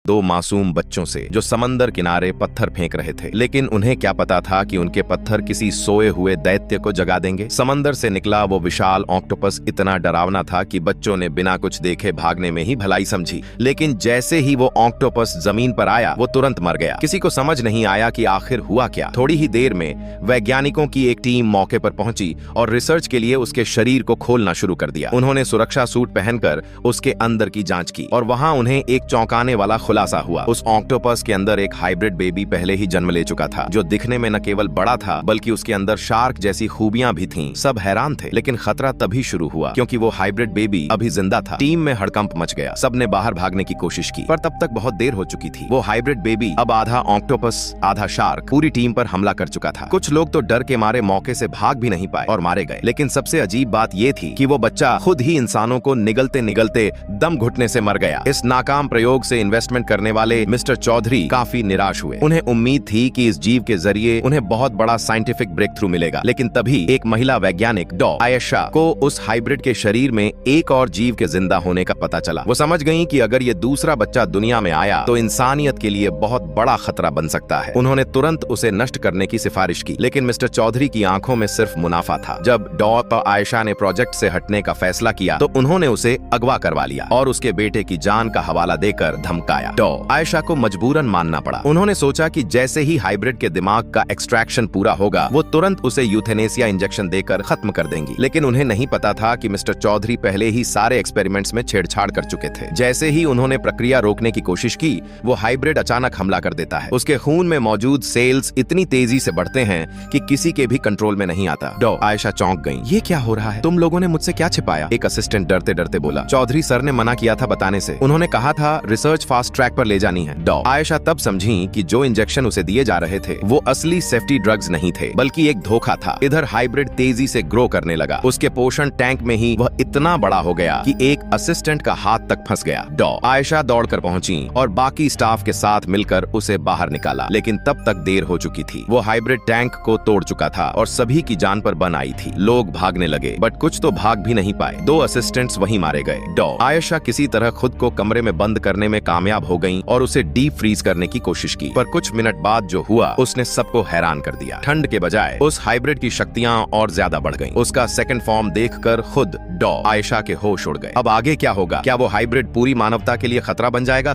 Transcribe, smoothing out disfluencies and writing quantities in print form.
दो मासूम बच्चों से जो समंदर किनारे पत्थर फेंक रहे थे, लेकिन उन्हें क्या पता था कि उनके पत्थर किसी सोए हुए दैत्य को जगा देंगे। समंदर से निकला वो विशाल ऑक्टोपस इतना डरावना था कि बच्चों ने बिना कुछ देखे भागने में ही भलाई समझी, लेकिन जैसे ही वो ऑक्टोपस जमीन पर आया वो तुरंत मर गया। किसी को समझ नहीं आया कि आखिर हुआ क्या। थोड़ी ही देर में वैज्ञानिकों की एक टीम मौके पर पहुंची और रिसर्च के लिए उसके शरीर को खोलना शुरू कर दिया। उन्होंने सुरक्षा सूट पहनकर उसके अंदर की जांच की और वहां उन्हें एक चौंकाने वाला खुलासा हुआ। उस ऑक्टोपस के अंदर एक हाइब्रिड बेबी पहले ही जन्म ले चुका था, जो दिखने में न केवल बड़ा था बल्कि उसके अंदर शार्क जैसी खूबियां भी थीं। सब हैरान थे, लेकिन खतरा तभी शुरू हुआ क्योंकि वो हाइब्रिड बेबी अभी जिंदा था। टीम में हड़कंप मच गया। सबने बाहर भागने की कोशिश की, पर तब तक बहुत देर हो चुकी थी। वो हाइब्रिड बेबी अब आधा ऑक्टोपस आधा शार्क पूरी टीम पर हमला कर चुका था। कुछ लोग तो डर के मारे मौके से भाग भी नहीं पाए और मारे गए। लेकिन सबसे अजीब बात ये थी कि वो बच्चा खुद ही इंसानों को निगलते निगलते दम घुटने से मर गया। इस नाकाम प्रयोग से इन्वेस्टमेंट करने वाले मिस्टर चौधरी काफी निराश हुए। उन्हें उम्मीद थी कि इस जीव के जरिए उन्हें बहुत बड़ा साइंटिफिक ब्रेक थ्रू मिलेगा, लेकिन तभी एक महिला वैज्ञानिक डॉ आयशा को उस हाइब्रिड के शरीर में एक और जीव के जिंदा होने का पता चला। वो समझ गईं कि अगर ये दूसरा बच्चा दुनिया में आया तो इंसानियत के लिए बहुत बड़ा खतरा बन सकता है। उन्होंने तुरंत उसे नष्ट करने की सिफारिश की, लेकिन मिस्टर चौधरी की आंखों में सिर्फ मुनाफा था। जब डॉ आयशा ने प्रोजेक्ट से हटने का फैसला किया तो उन्होंने उसे अगवा करवा लिया और उसके बेटे की जान का हवाला देकर धमकाया। डॉ आयशा को मजबूरन मानना पड़ा। उन्होंने सोचा कि जैसे ही हाइब्रिड के दिमाग का एक्सट्रैक्शन पूरा होगा वो तुरंत उसे यूथेनेसिया इंजेक्शन देकर खत्म कर देंगी। लेकिन उन्हें नहीं पता था कि मिस्टर चौधरी पहले ही सारे एक्सपेरिमेंट्स में छेड़छाड़ कर चुके थे। जैसे ही उन्होंने प्रक्रिया रोकने की कोशिश की, वो हाइब्रिड अचानक हमला कर देता है। उसके खून में मौजूद सेल्स इतनी तेजी से बढ़ते हैं कि किसी के भी कंट्रोल में नहीं आता। डॉ आयशा चौंक गईं। ये क्या हो रहा है? तुम लोगों ने मुझसे क्या छिपाया? एक असिस्टेंट डरते डरते बोला। चौधरी सर ने मना किया था बताने से। उन्होंने कहा था रिसर्च फास्ट ट्रैक पर ले जानी है। डॉ आयशा तब समझी कि जो इंजेक्शन उसे दिए जा रहे थे वो असली सेफ्टी ड्रग्स नहीं थे, बल्कि एक धोखा था। इधर हाइब्रिड तेजी से ग्रो करने लगा। उसके पोषण टैंक में ही वह इतना बड़ा हो गया कि एक असिस्टेंट का हाथ तक फंस गया। डॉ आयशा दौड़कर पहुंची और बाकी स्टाफ के साथ मिलकर उसे बाहर निकाला, लेकिन तब तक देर हो चुकी थी। वो हाइब्रिड टैंक को तोड़ चुका था और सभी की जान पर बन आई थी। लोग भागने लगे, बट कुछ तो भाग भी नहीं पाए। दो असिस्टेंट्स वहीं मारे गए। डॉ आयशा किसी तरह खुद को कमरे में बंद करने में कामयाब हो गईं और उसे डीप फ्रीज करने की कोशिश की, पर कुछ मिनट बाद जो हुआ उसने सबको हैरान कर दिया। ठंड के बजाय उस हाइब्रिड की शक्तियां और ज्यादा बढ़ गईं। उसका सेकंड फॉर्म देखकर खुद डॉ आयशा के होश उड़ गए। अब आगे क्या होगा? क्या वो हाइब्रिड पूरी मानवता के लिए खतरा बन जाएगा?